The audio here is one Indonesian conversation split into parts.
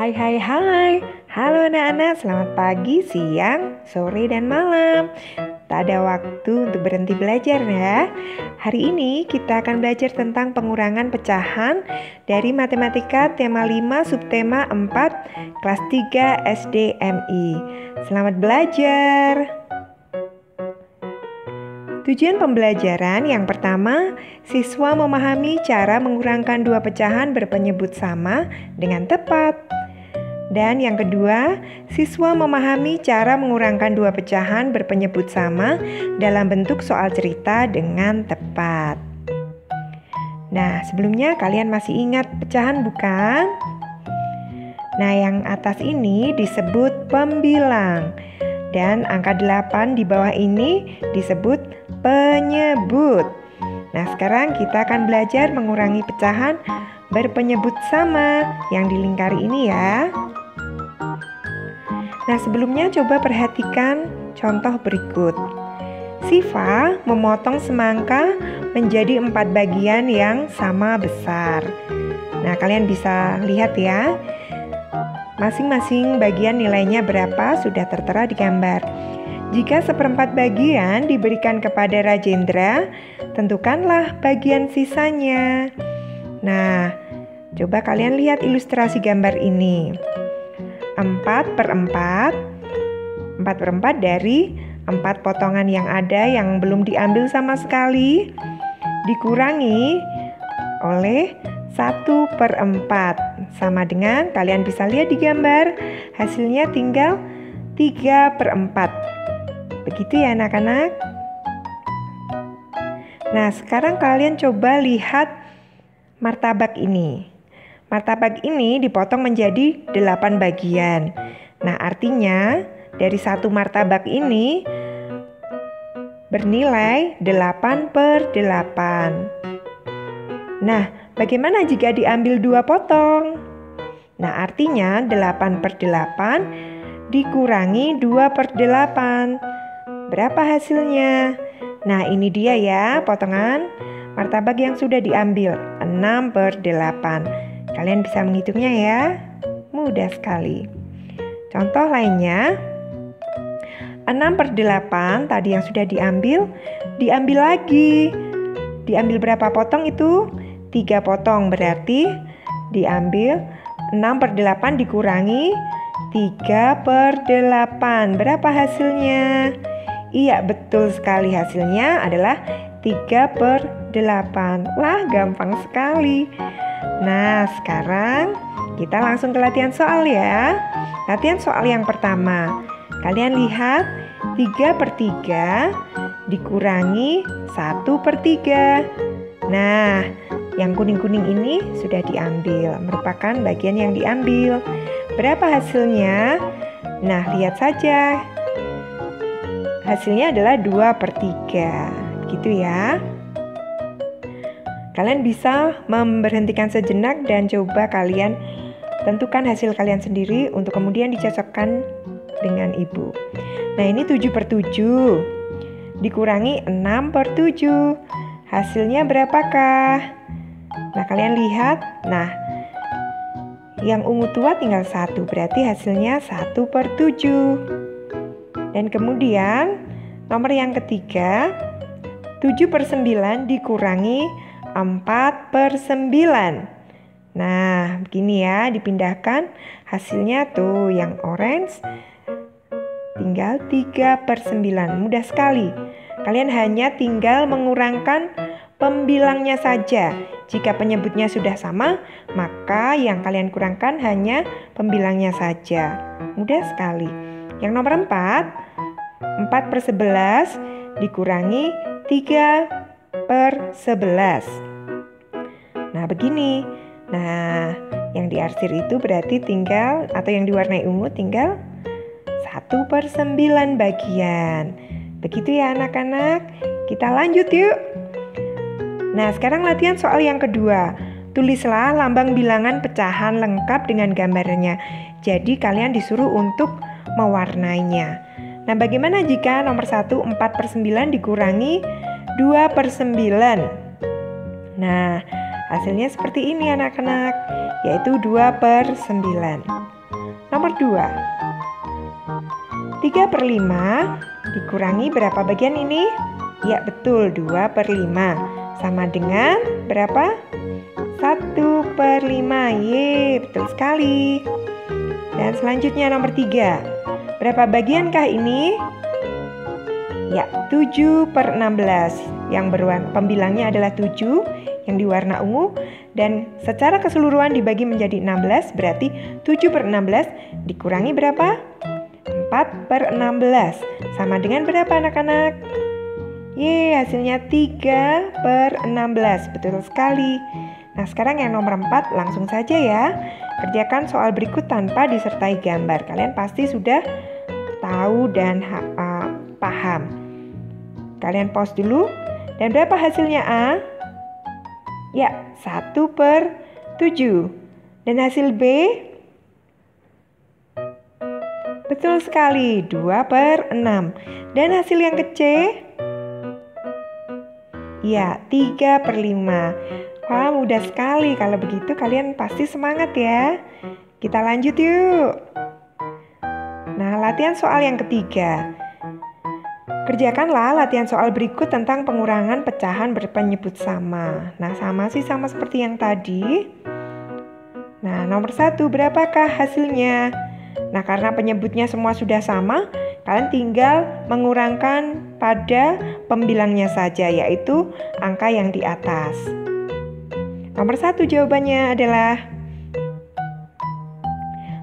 Hai hai hai. Halo anak-anak, selamat pagi, siang, sore, dan malam. Tak ada waktu untuk berhenti belajar ya. Hari ini kita akan belajar tentang pengurangan pecahan dari matematika tema 5 subtema 4 kelas 3 SD MI. Selamat belajar. Tujuan pembelajaran yang pertama, siswa memahami cara mengurangkan dua pecahan berpenyebut sama dengan tepat. Dan yang kedua, siswa memahami cara mengurangkan dua pecahan berpenyebut sama dalam bentuk soal cerita dengan tepat. Nah, sebelumnya kalian masih ingat pecahan bukan? Nah, yang atas ini disebut pembilang. Dan angka 8 di bawah ini disebut penyebut. Nah, sekarang kita akan belajar mengurangi pecahan berpenyebut sama yang dilingkari ini ya. Nah, sebelumnya coba perhatikan contoh berikut. Siva memotong semangka menjadi 4 bagian yang sama besar. Nah, kalian bisa lihat ya. Masing-masing bagian nilainya berapa sudah tertera di gambar. Jika 1/4 bagian diberikan kepada Rajendra, tentukanlah bagian sisanya. Nah, coba kalian lihat ilustrasi gambar ini. 4/4 dari 4 potongan yang ada yang belum diambil sama sekali dikurangi oleh 1/4 sama dengan, kalian bisa lihat di gambar, hasilnya tinggal 3/4. Begitu ya anak-anak. Nah, sekarang kalian coba lihat martabak ini. Martabak ini dipotong menjadi 8 bagian. Nah, artinya dari satu martabak ini bernilai 8/8. Nah, bagaimana jika diambil 2 potong? Nah, artinya 8/8 dikurangi 2/8. Berapa hasilnya? Nah, ini dia ya potongan martabak yang sudah diambil, 6/8. Kalian bisa menghitungnya ya, mudah sekali. Contoh lainnya, 6/8 tadi yang sudah diambil lagi. Diambil berapa potong itu? 3 potong, berarti diambil 6/8 dikurangi 3/8. Berapa hasilnya? Iya, betul sekali, hasilnya adalah 3/8. Wah, gampang sekali. Nah, sekarang kita langsung ke latihan soal ya. Latihan soal yang pertama. Kalian lihat 3/3 dikurangi 1/3. Nah, yang kuning-kuning ini sudah diambil, merupakan bagian yang diambil. Berapa hasilnya? Nah, lihat saja. Hasilnya adalah 2/3. Gitu ya. Kalian bisa memberhentikan sejenak dan coba kalian tentukan hasil kalian sendiri untuk kemudian dicocokkan dengan ibu. Nah, ini 7/7 dikurangi 6/7. Hasilnya berapakah? Nah, kalian lihat. Nah, yang ungu tua tinggal 1, berarti hasilnya 1/7. Dan kemudian nomor yang ketiga, 7/9 dikurangi 4/9. Nah, begini ya, dipindahkan hasilnya tuh yang orange tinggal 3/9. Mudah sekali. Kalian hanya tinggal mengurangkan pembilangnya saja. Jika penyebutnya sudah sama, maka yang kalian kurangkan hanya pembilangnya saja. Mudah sekali. Yang nomor 4/11 dikurangi 3/11. Nah, begini. Nah, yang diarsir itu berarti tinggal, atau yang diwarnai ungu tinggal 1/9 bagian. Begitu ya anak-anak. Kita lanjut yuk. Nah, sekarang latihan soal yang kedua. Tulislah lambang bilangan pecahan lengkap dengan gambarnya. Jadi kalian disuruh untuk mewarnainya. Nah, bagaimana jika nomor 1 4/9 dikurangi 2/9? Nah, Hasilnya seperti ini anak-anak, yaitu 2/9. Nomor 2. 3/5 dikurangi berapa bagian ini? Ya betul, 2/5. Sama dengan berapa? 1/5. Ye, betul sekali. Dan selanjutnya nomor 3. Berapa bagiankah ini? Ya, 7/16. Yang berwarna pembilangnya adalah 7 yang diwarna ungu, dan secara keseluruhan dibagi menjadi 16, berarti 7/16 dikurangi berapa? 4/16. Sama dengan berapa anak-anak? Ye, hasilnya 3/16. Betul sekali. Nah, sekarang yang nomor 4 langsung saja ya. Kerjakan soal berikut tanpa disertai gambar. Kalian pasti sudah tahu dan paham. Kalian pause dulu. Dan berapa hasilnya A? Ya, 1/7. Dan hasil B? Betul sekali, 2/6. Dan hasil yang ke C? Ya, 3/5. Wah, mudah sekali. Kalau begitu kalian pasti semangat ya. Kita lanjut yuk. Nah, latihan soal yang ketiga. Kerjakanlah latihan soal berikut tentang pengurangan pecahan berpenyebut sama. Nah, sama seperti yang tadi. Nah, nomor 1, berapakah hasilnya? Nah, karena penyebutnya semua sudah sama, kalian tinggal mengurangkan pada pembilangnya saja, yaitu angka yang di atas. Nomor 1 jawabannya adalah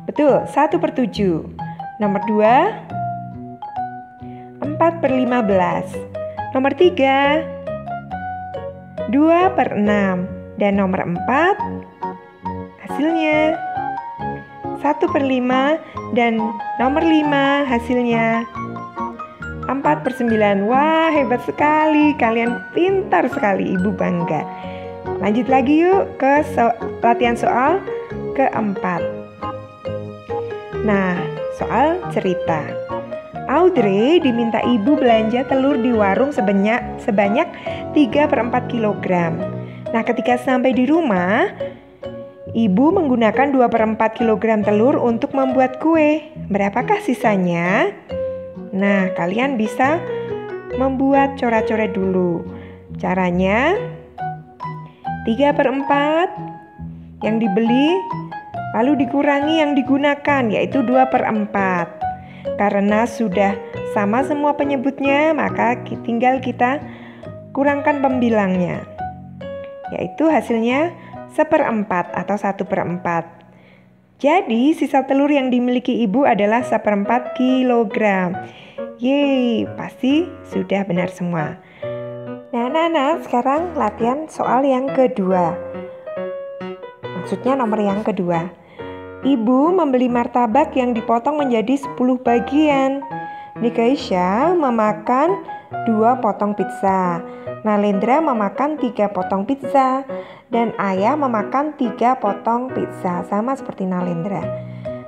betul, 1/7. Nomor 2, 4/15. Nomor 3, 2/6. Dan nomor 4, hasilnya 1/5. Dan nomor 5, hasilnya 4/9. Wah, hebat sekali. Kalian pintar sekali, Ibu bangga. Lanjut lagi yuk ke latihan soal keempat. Nah, soal cerita. Audrey diminta ibu belanja telur di warung sebanyak 3/4 kilogram. Nah, ketika sampai di rumah, ibu menggunakan 2/4 kilogram telur untuk membuat kue. Berapakah sisanya? Nah, kalian bisa membuat coret-coret dulu. Caranya 3/4 yang dibeli, lalu dikurangi yang digunakan, yaitu 2/4. Karena sudah sama semua penyebutnya, maka tinggal kita kurangkan pembilangnya, yaitu hasilnya 1/4 atau 1/4. Jadi sisa telur yang dimiliki ibu adalah 1/4 kilogram. Yeay, pasti sudah benar semua. Nah, sekarang latihan soal yang kedua. Maksudnya nomor yang kedua. Ibu membeli martabak yang dipotong menjadi 10 bagian. Nikaisha memakan 2 potong pizza. Nalendra memakan 3 potong pizza. Dan ayah memakan 3 potong pizza. Sama seperti Nalendra.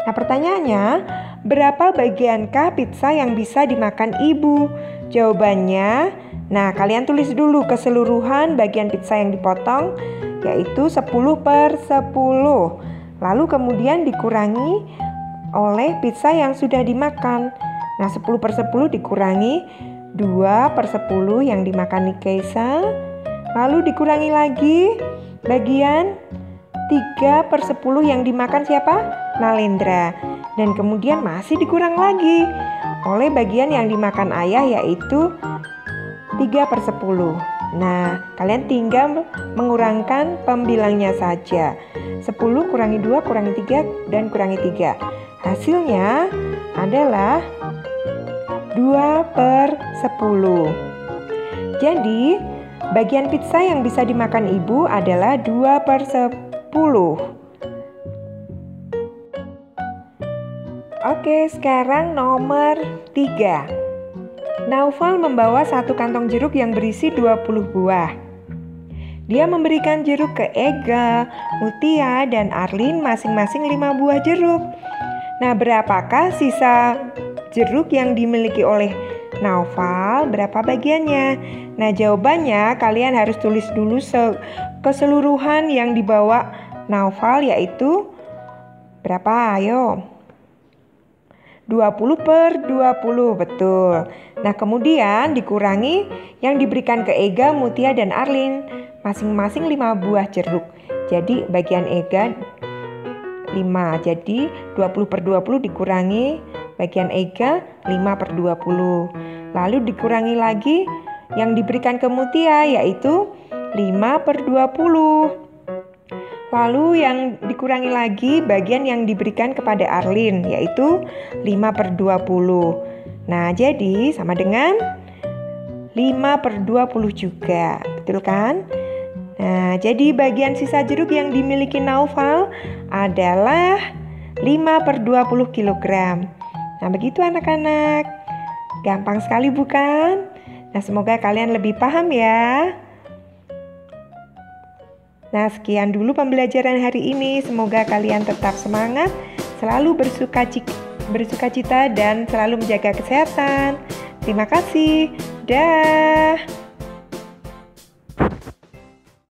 Nah, pertanyaannya, berapa bagiankah pizza yang bisa dimakan ibu? Jawabannya, nah kalian tulis dulu keseluruhan bagian pizza yang dipotong, yaitu 10/10. Lalu kemudian dikurangi oleh pizza yang sudah dimakan. Nah, 10/10 dikurangi 2/10 yang dimakan Nikaisha. Lalu dikurangi lagi bagian 3/10 yang dimakan siapa? Nalendra. Dan kemudian masih dikurang lagi oleh bagian yang dimakan ayah, yaitu 3/10. Nah, kalian tinggal mengurangkan pembilangnya saja. 10 kurangi 2 kurangi 3 dan kurangi 3. Hasilnya adalah 2/10. Jadi, bagian pizza yang bisa dimakan ibu adalah 2/10. Oke, sekarang nomor 3. Naufal membawa 1 kantong jeruk yang berisi 20 buah. Dia memberikan jeruk ke Ega, Mutia, dan Arlin masing-masing 5 buah jeruk. Nah, berapakah sisa jeruk yang dimiliki oleh Naufal? Berapa bagiannya? Nah, jawabannya kalian harus tulis dulu keseluruhan yang dibawa Naufal yaitu berapa? Ayo. 20/20, betul. Nah, kemudian dikurangi yang diberikan ke Ega, Mutia, dan Arlin. Masing-masing 5 buah jeruk. Jadi bagian Ega 5. Jadi 20/20 dikurangi bagian Ega 5/20. Lalu dikurangi lagi yang diberikan ke Mutia yaitu 5/20. Lalu yang dikurangi lagi bagian yang diberikan kepada Arlin yaitu 5/20. Nah, jadi sama dengan 5/20 juga. Betul kan? Nah, jadi bagian sisa jeruk yang dimiliki Naufal adalah 5/20 kg. Nah, begitu anak-anak. Gampang sekali bukan? Nah, semoga kalian lebih paham ya. Nah, sekian dulu pembelajaran hari ini. Semoga kalian tetap semangat, selalu bersuka cita dan selalu menjaga kesehatan. Terima kasih. Dah.